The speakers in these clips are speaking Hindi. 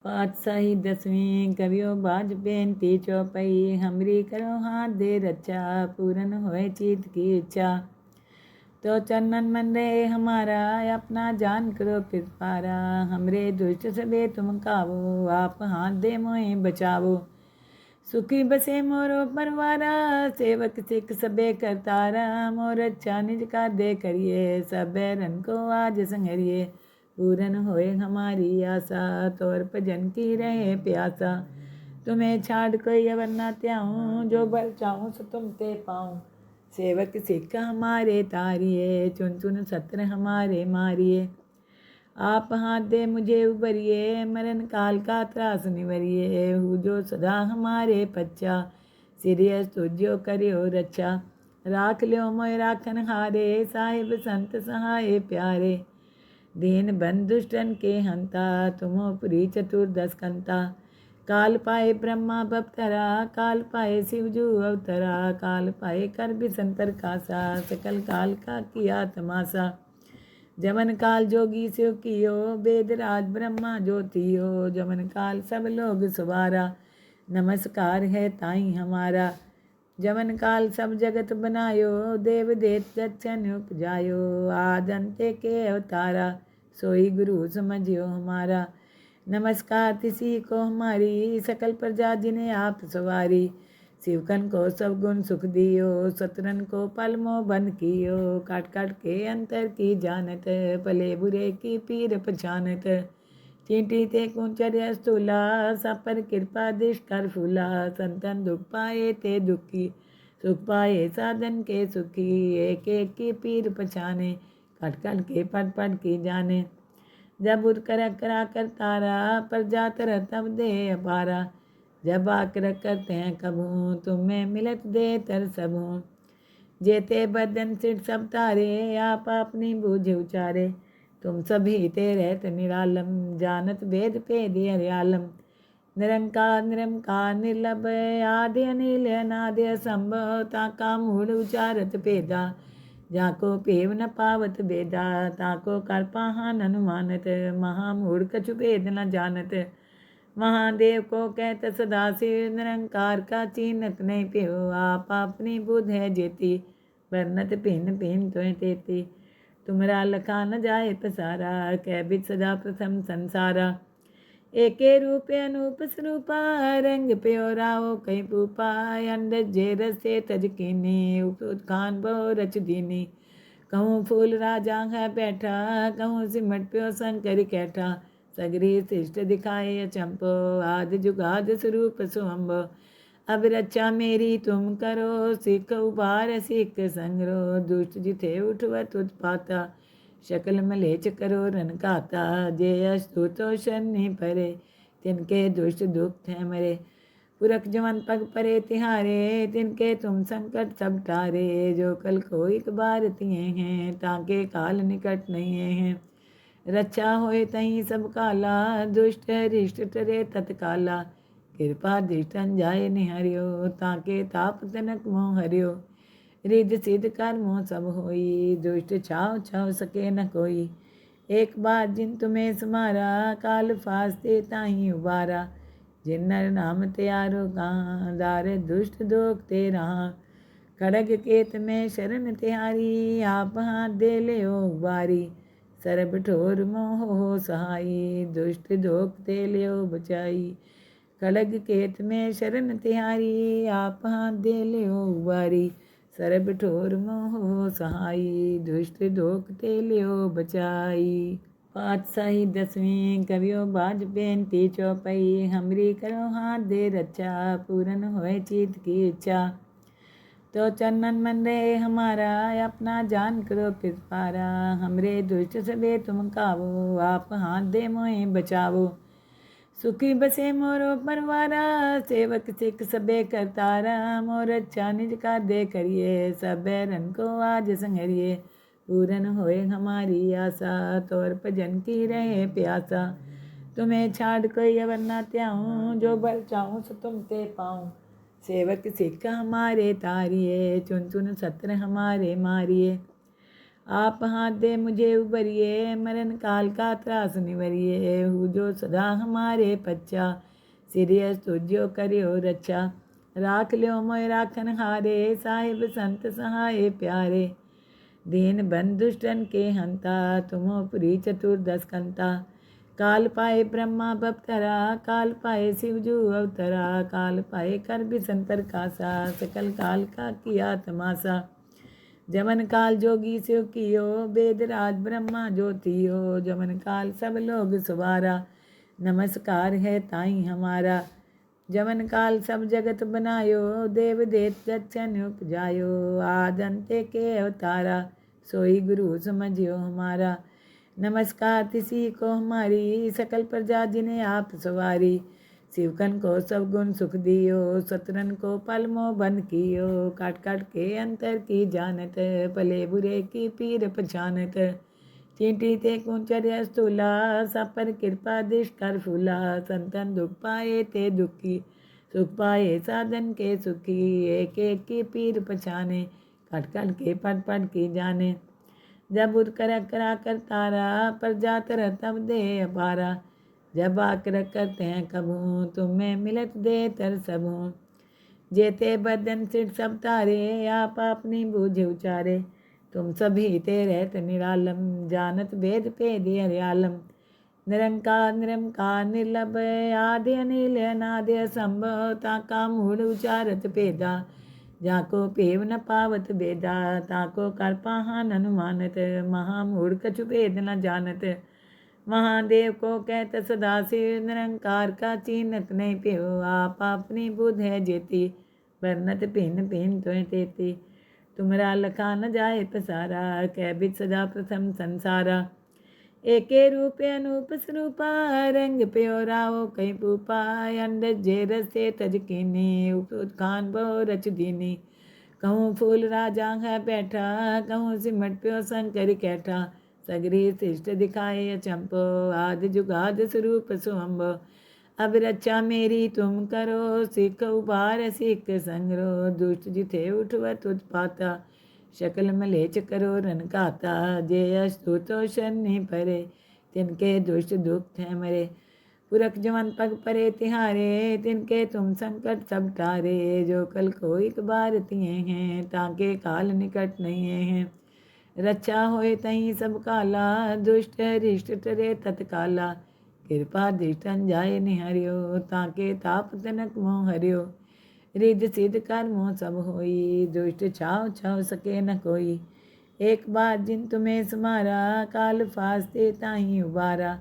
पातशाही 10वीं कवियो बाज बेनती चौपई हमरी करो हाथ दे रक्षा पूरन होए चीत की इच्छा। तो चरणन मन रे हमारा अपना जान करो कृपारा हमरे दुष्ट सबे तुम कावो आप हाथ दे मोहे बचावो। सुखी बसे मोरो परवारा सेवक सिख सबे करतारा मोर अच्छा निज का दे करिए सब रन को आज संगरिए। पूरन होए हमारी आशा तोर भजन की रहे प्यासा। तुम्हें छाड़ कोई अवर ना त्याऊँ जो बल चाहूँ सो तुम ते पाऊँ। सेवक सिख हमारे तारिए चुन चुन सत्र हमारे मारिए। आप हाथ दे मुझे उबरिए मरण काल का त्रास निवरिए। हूँ जो सदा हमारे पच्चा सिरियस तुझो करियो रक्षा। राख लियो मोय राखन हारे साहिब संत सहाय प्यारे। दीन बंधुष्टन के हंता तुमो पुरी चतुर्दश कंता। काल पाए ब्रह्मा बपतरा काल पाए शिवजू अवतरा। काल पाए कर बिसन प्रकाशा सकल काल का किया तमाशा। जमन काल जोगी शिव कियो वेद राज ब्रह्मा ज्योतियो। जमन काल सब लोग सवारा नमस्कार है ताई हमारा। जमन काल सब जगत बनायो देव देत दक्षन उपजायो। आद अंत्य के अवतारा सोई गुरु समझियो हमारा। नमस्कार तिसी को हमारी सकल प्रजा जिन्हें आप सवारी। शिवकन को सब गुण सुख दियो सतरन को पल मोह बंद कियो। काट काट के अंतर की जानत भले बुरे की पीर पहचानत। चींटी ते कुंचर स्थूला सब पर कृपा दृष्ट कर फूला। संतन दुख पाए ते दुखी सुख पाए साधन के सुखी। एक एक की पीर पहचाने कट कट के पट पट की जाने। जब उठ कर करा कर तारा पर जात रह तब दे अपारा। जब आकर करते हैं कबूँ तुम्हें मिलत दे तर सबूँ। जेते बदन सिर सब तारे आप अपनी बूझ उचारे। तुम सभी ते रहत निरालम जानत भेद भेद हरियालम। निरंकार निरंकार निर्लभ आदि अनिल अनादि असंभव ताका मूढ़ उचारत भेदा। जाको पेव न पावत बेदा ताको कर पाहन अनुमानत। महामूढ़ कछु भेद न जानत महादेव को कहत सदा शिव। निरंकार का चीनत नहीं प्यो आप अपनी बुध है जेती। वर्णत भिन्न भिन्न त्वं तेती तुमरा लखा न जाए पसारा। कह बिच सदा प्रथम संसारा। एके रूप अनूप स्वरूपा रंग प्यो राव कहीं पूपा। अंडज जे रसे तज कीनी उत्खान बहु रच दीनी। कहूँ फूल राजा है बैठा कहूँ सिमट प्यो शंकर कैठा। सगरी शिष्ट दिखाए अचंपो आदि जुगाद स्वरूप सुअम्बो। अब रक्षा मेरी तुम करो सिख उबार सिख संगरो। दुष्ट जिथे उठवत उत्पाता शकल मलेच करो रन काता। जे अस्तुतो शनि परे तिनके दुष्ट दुख थे मरे। पुरख जवन पग परे तिहारे तिनके तुम संकट सब टारे। जो कल को एक बार तिए हैं ताके काल निकट नहीं हैं। रक्षा होए तहीं सब काला दुष्ट रिष्ट टरे तत्काला। कृपा दृष्टन जाए निहरियो ताके ताप तनक मोह हरियो। रिद्ध सिद्ध कर्मों सब होई दुष्ट छाव छाव सके न कोई। एक बार जिन तुम्हें समारा काल फास्ते ताही उबारा। जिन नर नाम त्यारो कहाँ दार दुष्ट दोख ते रहा। खड़ग केत में शरण तिहारी आप हाथ दे ले बारी। सरब ठोर मोह हो सहाई दुष्ट दोख ते लियो बचाई। खड़ग केत में शरण तिहारी आप हाथ दे लियो बारी। सरब ठोर मोह हो सहाई दुष्ट दोख ते लियो बचाई। पातशाही 10वीं कवियो बाज बेनती चौपई हमरी करो हाथ दे रक्षा पूरन होए चीत की इच्छा। तो चरणन मन रे हमारा अपना जान करो कृपारा। हमरे दुष्ट सबे तुम कावो आप हाथ दे मोहे बचावो। सुखी बसे मोरो परवारा सेवक सिख सबे करतारा। मोर अच्छा निज का दे करिए सब रन को आज संगरिए। पूरन होए हमारी आशा तोर भजन की रहे प्यासा। तुम्हें छाड़ कोई अवर ना त्याऊँ जो बल चाहूँ सो तुम ते पाऊँ। सेवक सिख हमारे तारिए चुन चुन सत्र हमारे मारिए। आप हाथ दे मुझे उबरिए, मरण काल का त्रास निवरिए। हूँ जो सदा हमारे पच्चा, सिरियस तुझो करियो रक्षा। राख लियो मोय राखन हारे, साहिब संत सहाय प्यारे। दीन बंधुष्टन के हंता, तुमो पुरी चतुर्दश कंता। काल पाए ब्रह्मा बपतरा, काल पाए शिवजू अवतरा। काल पाए कर बिसन प्रकाशा, सकल काल का किया तमाशा। जमन काल जोगी शिव कियो, वेद राज ब्रह्मा ज्योतियो। जमन काल सब लोग सवारा, नमस्कार है ताई हमारा। जमन काल सब जगत बनायो, देव देत दक्षन उपजायो। आद अंते के अवतारा, सोई गुरु समझियो हमारा। नमस्कार तिसी को हमारी, सकल प्रजा जिन्हें आप सवारी। शिवकन को सब गुण सुख दियो, सतरन को पलमो बन कियो। काट काट के अंतर की जानत, भले बुरे की पीर पछानत। चींटी ते कुंचर्य स्थूला, सब पर कृपा दृष्ट कर फूला। संतन दुख पाए ते दुखी, सुख पाए साधन के सुखी। एक एक की पीर पछाने, काट काट के पट पट की जाने। जब उठ कर करा कर तारा, प्रजा तरह तब दे अपारा। जब आकर करते हैं कबू, तुम्हें मिलत दे तर सबू। जेते बदन सिर सब तारे, आप अपनी बूझ उचारे। तुम सभी ते रहत निरालम, जानत भेद भेद हरियालम। निरंकार निरंकार निर्लभ, आदि अनिल अनादि असंभव। ताका मूढ़ उचारत भेदा, जाको पेव न पावत बेदा। ताको कर पाहन अनुमानत, महामूढ़ कछु भेद न जानत। महादेव को कहत सदाशिव, निरंकार का चीनत नहीं प्यो। आप अपनी बुध है जेती, बरनत भिन्न भिन्न तो तेती। तुमरा लखा न जाए पसारा, कह बिच सदा प्रथम संसारा। एके रूप अनूप स्वरूपा, रंग प्यो राव कहीं पूपा। अंड जे रसे तज कीनी, खान बहु रच दीनी। कहूँ फूल राजा है बैठा, कहूँ सिमट प्यो शंकर कैठा। सगरी शिष्ट दिखाए अचंपो, आदि जुगाद स्वरूप सुअम्बो। अब रक्षा मेरी तुम करो, सिख उबार सिख संगरो। दुष्ट जिथे उठवत उत्पाता, शकल मलेच करो रन काता। जे अस्तुतो शनि परे, तिनके दुष्ट दुख है मरे। पुरख जवन पग परे तिहारे, तिनके तुम संकट सब टारे। जो कल को एक बार तिए हैं, ताके काल निकट नहीं हैं। रक्षा होए तहीं सब काला, दुष्ट रिष्ट टरे तत्काला। कृपा दृष्टन जाए निहरियो, ताके ताप तनक मोह हरियो। रिद्ध सिद्ध कर्मों सब होई, दुष्ट छाव छाव सके न कोई। एक बार जिन तुम्हें समारा, काल फास्ते ताही उबारा।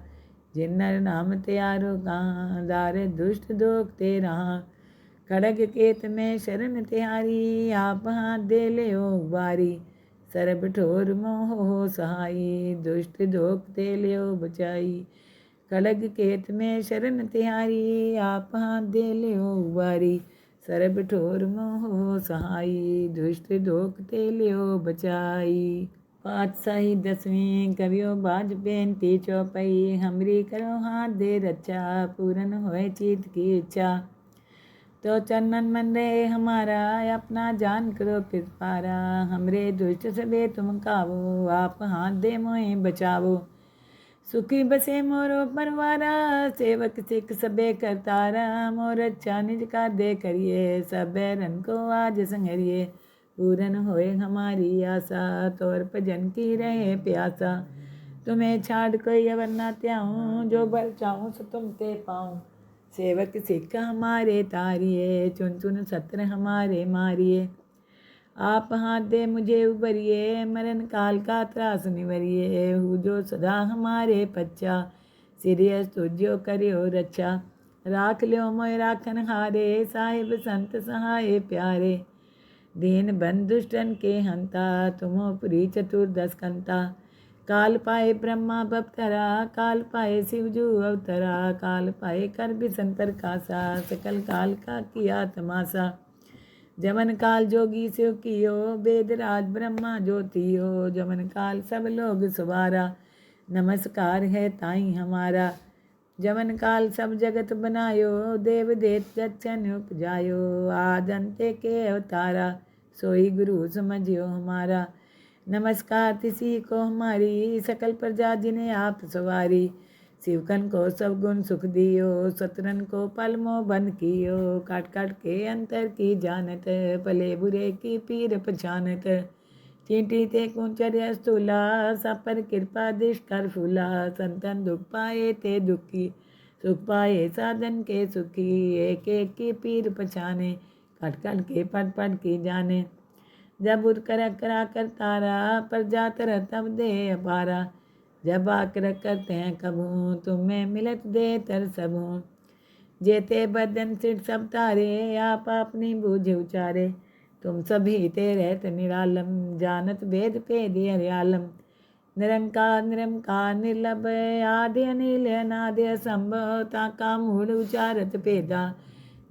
जिन नर नाम त्यारो कहाँ, दार दुष्ट दोख ते रहा। खड़ग केत में शरण तिहारी, आप हाथ दे ले ओ बारी। सरब ठोर मोह हो सहाई, दुष्ट दोख ते ले ओ बचाई। खड़ग केत में शरण तिहारी, आप हाथ दे ले ओ बारी। सरब ठोर मोह हो सहाई, दुष्ट दोख ते ले ओ बचाई। पातशाही दसवीं कवियो बाज बेनती चौपई। हमरी करो हाथ दे रक्षा, पूरन होए चीत की इच्छा। तो चरणन मन रहे हमारा, अपना जान करो कृपारा। हमरे दुष्ट सबे तुम कावो, आप हाथ दे मोहे बचावो। सुखी बसे मोरो परवारा, सेवक सिख सबे करतारा। मोर अच्छा निज का दे करिए, सब रन को आज संहरिए। पूरन होए हमारी आशा, तोर भजन की रहे प्यासा। तुम्हें छाड़ कोई अवर ना त्याऊँ, जो बल चाहूँ सो तुम ते पाऊँ। सेवक सिख हमारे तारिए, चुन चुन सत्र हमारे मारिए। आप हाथ दे मुझे उबरिए, मरण काल का त्रास निवरिए। हूँ जो सदा हमारे पच्चा, सिरियस तुझो करियो रक्षा। राख लियो मोय राखन हारे, साहिब संत सहाय प्यारे। दीन बंधुष्टन के हंता, तुमो पुरी चतुर्दश कंता। काल पाए ब्रह्मा बपतरा, काल पाए शिवजू अवतरा। काल पाए कर बिसन प्रकाशा, सकल काल का किया तमाशा। जमन काल जोगी शिव कियो, वेद राज ब्रह्मा ज्योतियो। जमन काल सब लोग सवारा, नमस्कार है ताई हमारा। जमन काल सब जगत बनायो, देव देत दक्षन उपजायो। आद अंते के अवतारा, सोई गुरु समझियो हमारा। नमस्कार तिसी को हमारी, सकल प्रजा जिन्हें आप सवारी। शिवकन को सब गुण सुख दियो, शत्रुन को पल मोह बन कियो। काट काट के अंतर की जानत, भले बुरे की पीर पहचानत। चींटी ते कुंचर्य स्थूला, सब पर कृपा दृष्ट कर फूला। संतन दुख पाए ते दुखी, सुख पाए साधन के सुखी। एक एक की पीर पहचाने, कट कट के पट पट की जाने। जब उठ कर करा कर तारा, पर जात रह तब दे अपारा। जब आकर करते हैं कबू, तुम्हें मिलत दे तर सबू। जेते बदन सिर सब तारे, आप अपनी बूझ उचारे। तुम सभी ते रहत निरालम, जानत भेद भेद हरियालम। निरंकार निरंकार निर्लभ, आदि अनिल अनादि असंभव। ताका मूढ़ उचारत भेदा,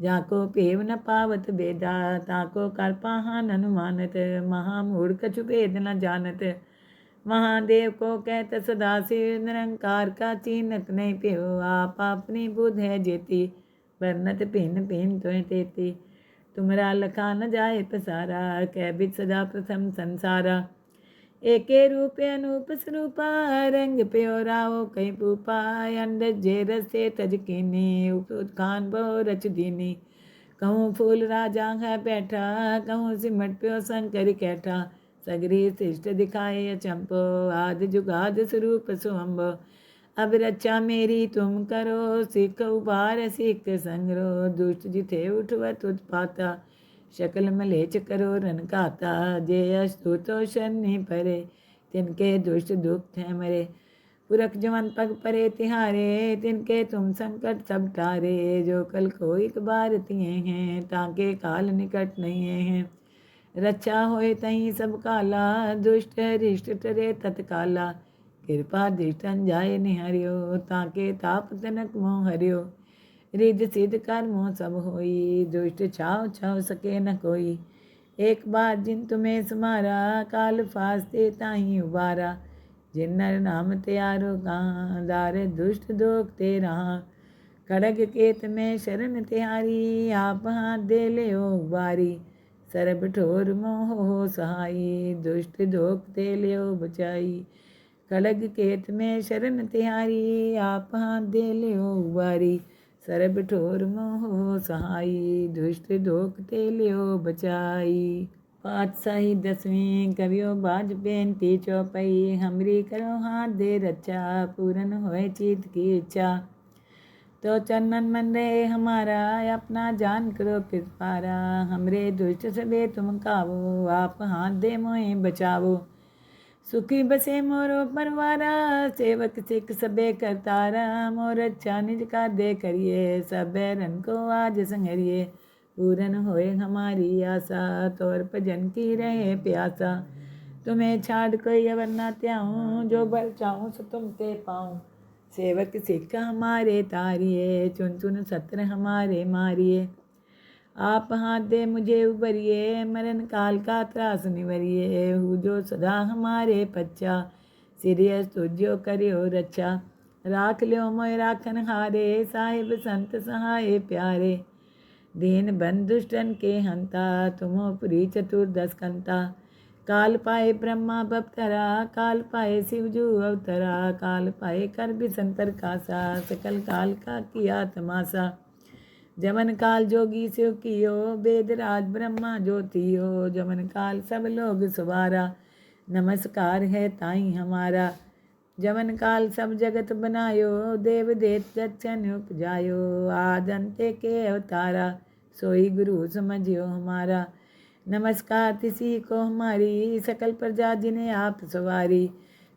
जाको पेव न पावत बेदा। ताको कर पाहन अनुमानत, महामूढ़ कछु भेद न जानत। महादेव को कहत सदाशिव, निरंकार का चीनत नहीं प्यो। आप अपनी बुध है जेती, वर्णत भिन्न भिन्न त्वं तेती। तुमरा लखा न जाए पसारा, कह बिच सदा प्रथम संसारा। एके रूप अनूप स्वरूपा, रंग प्यो राव कई पूपा। अंडज जे रसे तज कीनी, उत्खान बहु रच दीनी। कहूँ फूल राजा है बैठा, कहूँ सिमट प्यो शंकर कैठा। सगरी शिष्ट दिखाए अचंपो, आदि जुगाद स्वरूप सुअम्बो। अब रक्षा मेरी तुम करो, सिख उबार सिख संगरो। दुष्ट जिथे उठवत उत्पाता, शकल मलेच करो रन खाता। जे अस्तुतो शनि परे, तिनके दुष्ट दुख थे मरे। पुरख जवन पग परे तिहारे, तिनके तुम संकट सब टारे। जो कल को एक बार तिए हैं, ताके काल निकट नहीं हैं। रक्षा होए तहीं सब काला, दुष्ट रिष्ट टरे तत्काला। कृपा दृष्टन जाए निहरियो, ताके ताप तनक मोह हरियो। रिद्ध सिद्ध कर्मों सब होई, दुष्ट छाव छाव सके न कोई। एक बार जिन तुम्हें समारा, काल फास्ते ताही उबारा। जिन नर नाम त्यारो कहाँ, दार दुष्ट दोख ते रहा। खड़ग केत में शरण तिहारी, आप हाथ दे ले ओ बारी। सरब ठोर मोह हो सहाई, दुष्ट दोख ते ले ओ बचाई। खड़ग केत में शरण तिहारी, आप हाथ दे ले ओ बारी। सरब ठोर मोह सहाई, दुष्ट दोख ते लियो बचाई। पातशाही 10वीं कवियो बाज बेनती चौपाई। हमरी करो हाथ दे रक्षा, पूरन होए चित की इच्छा। तो चरणन मन रहे हमारा, अपना जान करो कृपारा। हमरे दुष्ट सबे तुम कावो, आप हाथ दे मोहे बचावो। सुखी बसे मोरो परवारा, सेवक सिख सबे करतारा। मोर अच्छा निज का दे करिए, सब बैरन को आज संहरिए। पूरन होए हमारी आशा, तोर भजन की रहे प्यासा। तुम्हें छाड़ कोई अवर ना त्याऊँ, जो बल चाहूँ सो तुम ते पाऊँ। सेवक सिख हमारे तारिए, चुन चुन सत्र हमारे मारिए। आप हाथ दे मुझे उबरिए, मरण काल का त्रास निवरिए। हूँ जो सदा हमारे पच्चा, सिरियस तुझो करियो रक्षा। राख लियो मोय राखन हारे, साहिब संत सहाय प्यारे। दीन बंधुष्टन के हंता, तुमो पुरी चतुर्दश कंता। काल पाए ब्रह्मा बपतरा, काल पाए शिवजू अवतरा। काल पाए कर बिसन प्रकाशा, सकल काल का किया तमाशा। जमन काल जोगी शिव कियो, वेद राज ब्रह्मा ज्योतियो। जमन काल सब लोग सवारा, नमस्कार है ताई हमारा। जमन काल सब जगत बनायो, देव देत दक्षन उपजायो। आद अंते के अवतारा, सोई गुरु समझियो हमारा। नमस्कार तिसी को हमारी, सकल प्रजा जिन्हें आप सवारी।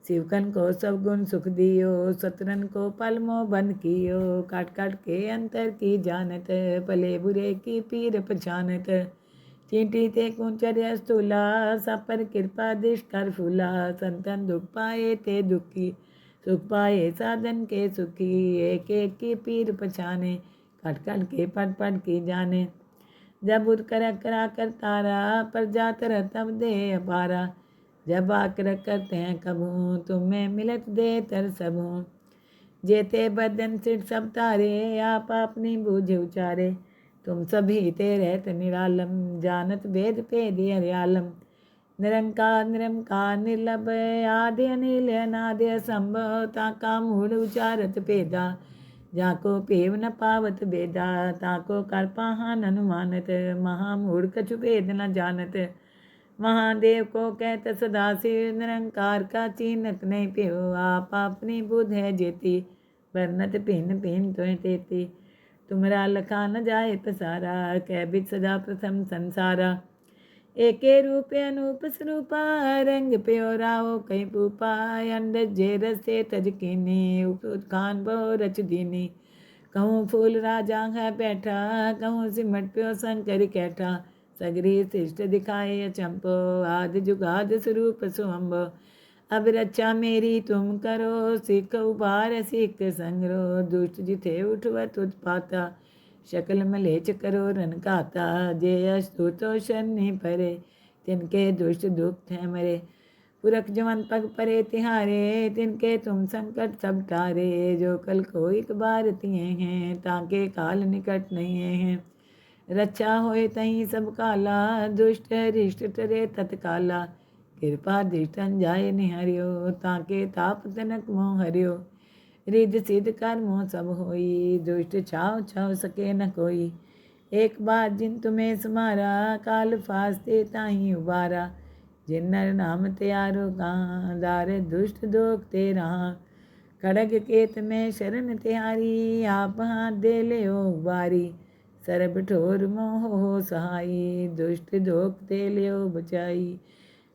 शिवकन को सब गुण सुख दियो, शत्रुन को पल मोह बन कियो। काट काट के अंतर की जानत, भले बुरे की पीर पहचानत। चींटी ते कुंचर्य स्थूला, सब पर कृपा दृष्ट कर फूला। संतन दुख पाए ते दुखी, सुख पाए साधन के सुखी। एक एक की पीर पहचाने, कट कट के पट पट की जाने। जब उठ कर करा कर तारा, पर जात रह तब दे अपारा। जब आकर करते हैं कबू, तुम्हें मिलत दे तर सबू। जेते बदन सिर सब तारे, आप अपनी बूझ उचारे। तुम सभी ते रहत निरालम, जानत भेद भेद हरियालम। निरंकार निरंकार निर्लभ आदि अनिल अनादि असंभव ताका मूढ़ उचारत भेदा जाको पेव न पावत बेदा ताको कर पाहन अनुमानत महामूढ़ कछु भेद न जानत महादेव को कहत सदाशिव निरंकार का चीनत नहीं प्यो आप अपनी बुध है जेती बरनत भिन्न भिन्न त्वें तेती तुमरा लखा न जाए पसारा कै बिच सदा प्रथम संसारा एके रूप अनूप स्वरूपा रंग प्यो राव कई पूपा अंड जे रसे तज कीनी उत्खान बहु रच दीनी कहूँ फूल राजा है बैठा कहूँ सिमट प्यो शंकर कैठा सगरी शिष्ट दिखाए अचंपो आदि जुगाद स्वरूप सुअम्ब अब रक्षा मेरी तुम करो सिख उबार सिख संगरो दुष्ट जिथे उठवत उत्पाता शकल मलेच करो रन खाता जे अस्तुतो शनि परे तिनके दुष्ट दुख है मरे पुरख जवन पग परे तिहारे तिनके तुम संकट सब टारे जो कल को एक बार तिये हैं ताके काल निकट नहीं हैं रक्षा होए तहीं सब काला दुष्ट रिष्ट टरे तत्काला कृपा दृष्टन जाए निहरियो ताके ताप तनक मोह हरियो रिद सिद्ध कर्मों सब होई दुष्ट छाव छाव सके न कोई एक बार जिन तुम्हें समारा काल फास्ते ताही उबारा जिन नर नाम त्यारो कहाँ दार दुष्ट दोख तेरा खड़ग केत में शरण तिहारी आप हाथ दे ले उबारी सरब ठोर मोह हो सहाई दुष्ट दोख ते लियो बचाई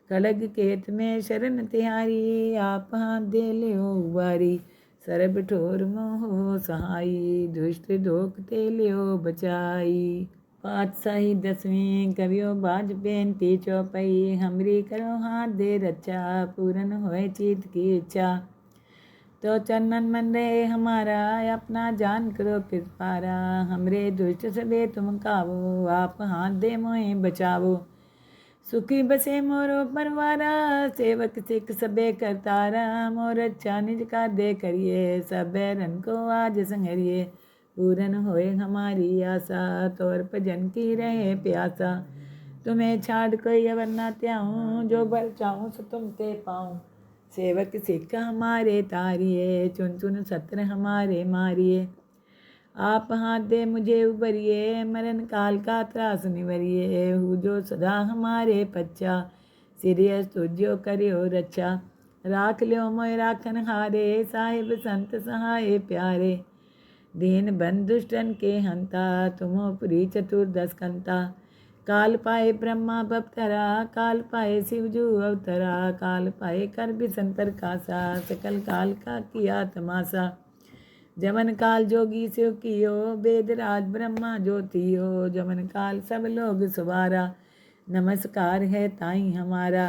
खड़ग केत में शरण तिहारी आप हाथ दे लियो उबारी सरब ठोर मोह सहाई दुष्ट दोख ते लियो बचाई पातशाही 10वीं कवियो बाज बेनती चौपाई हमरी करो हाथ दे रक्षा पूरन होए चीत की इच्छा तो चरणन मन रहे हमारा अपना जान करो कृपारा हमरे दुष्ट सबे तुम कावो आप हाथ दे मोहे बचावो सुखी बसे मोरो परवारा सेवक सिख सबे करतारा मोर अच्छा निज का दे करिए सब बैरन को आज संहरिए पूरन होए हमारी आशा तोर भजन की रहे प्यासा तुम्हें छाड़ कोई अवर ना त्याऊँ जो बल चाहूँ सो तुम ते पाऊँ सेवक सिख हमारे तारिए चुन चुन सत्र हमारे मारिए आप हाथ दे मुझे उबरिए मरण काल का त्रास निवरिए हूँ जो सदा हमारे पच्चा सीरियस तुझो करियो रक्षा राख लियो मोय राखन हारे साहिब संत सहाय प्यारे दीन बंधुष्टन के हंता तुमो पुरी चतुर्दश कंता काल पाए ब्रह्मा बपतरा काल पाए शिवजू अवतरा काल पाए कर बिसन प्रकाशा सकल काल का किया तमाशा जमन काल जोगी शिव कियो वेदराज ब्रह्मा ज्योतियो जमन काल सब लोग सवारा नमस्कार है ताई हमारा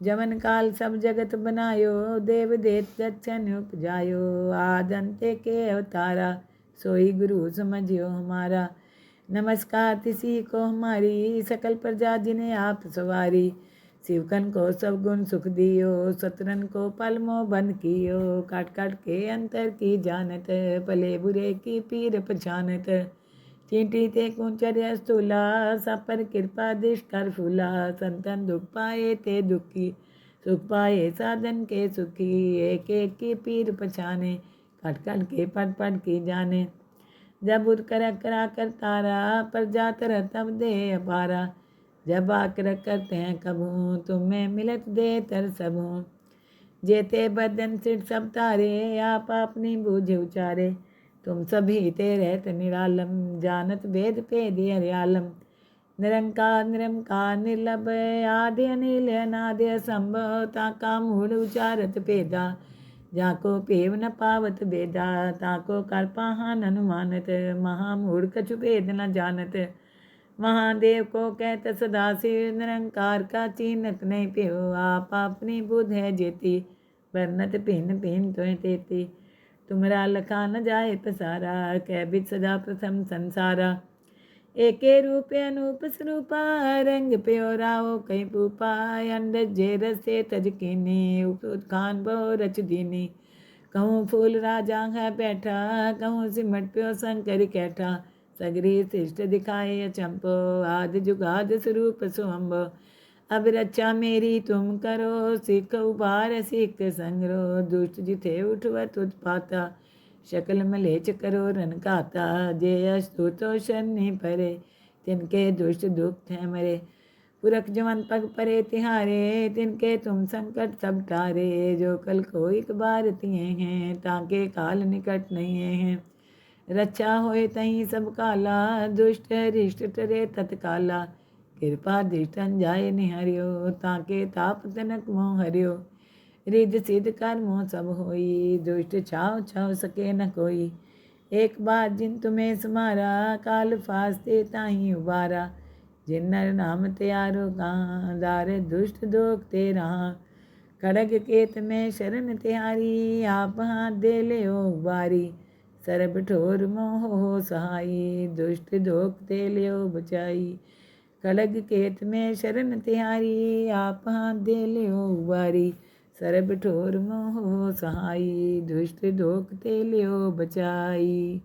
जमन काल सब जगत बनायो देव देत दक्षन उपजायो आदंते के अवतारा सोई गुरु समझियो हमारा नमस्कार तिसी को हमारी सकल प्रजा जिन्हें आप सवारी शिवकन को सब गुण सुख दियो सतरन को पलमो बंद कियो काट काट के अंतर की जानत भले बुरे की पीर पछानत चींटी ते कुंचर्य स्थूला सब पर कृपा दृष्ट कर फूला संतन दुख पाए ते दुखी सुख पाए साधन के सुखी एक एक की पीर पछाने कट कट के पट पट की जाने जब उद करा कर तारा पर जात रह तब दे अपारा जब आकर करते हैं कबूँ तुम्हें मिलत दे तर सबूँ जेते बदन सिर सब तारे आप अपनी बूझ उचारे तुम सभी ते रहत निरालम जानत वेद पेद हरियालम निरंकार निरंकार निर्लभ आदि अनिल अनादि असंभव ताका मूढ़ उचारत भेदा जाको पेव न पावत बेदा ताको कर पाहन अनुमानत महामूढ़ कछु भेद न जानत महादेव को कहत सदाशिव निरंकार का चीनत नहीं प्यो आप अपनी बुध है जेती बरनत भिन्न भिन्न त्वें तेती तुमरा लखा न जाए पसारा कै बिच सदा प्रथम संसारा एके रूप अनूप स्वरूपा रंग प्यो राव कई पूपा अंड जे रसे तज कीनी उत्खान बहु रच दीनी कहूँ फूल राजा है बैठा कहूँ सिमट प्यो शंकर कैठा सगरी शिष्ट दिखाए अचंपो आदि जुगाद स्वरूप सुअम्ब अब रक्षा मेरी तुम करो, सिख उबार सिख संगरो। दुष्ट जिथे उठवत उत्पाता, शकल मलेच करो रन घाता। जे अस्तुतो शनि परे, तिनके दुष्ट दुख है मरे। पुरख जवन पग परे तिहारे, तिनके तुम संकट सब टारे। जो कल को एक बार तिये हैं, ताके काल निकट नहीं हैं। रक्षा होए तहीं सब काला, दुष्ट रिष्ट टरे तत्काला। कृपा दृष्टन जाए निहरियो, ताके ताप तनक मोह हरियो। रिद्ध सिद्ध कर्मों सब होई, दुष्ट छाव छाव सके न कोई। एक बार जिन तुम्हें समारा, काल फास्ते ताही उबारा। जिन नर नाम त्यारो कहाँ, दारे दुष्ट दोख तेरा। खड़ग केत में शरण तिहारी, आप हाथ दे ले ओ बारी। सरब ठोर मोह हो सहाई, दुष्ट दोख ते लियो बचाई। खड़ग केत में शरण तिहारी, आप हाथ दे ले ओ बारी। सरब ठोर मोह हो सहाई, दुष्ट दोख ते लियो बचाई।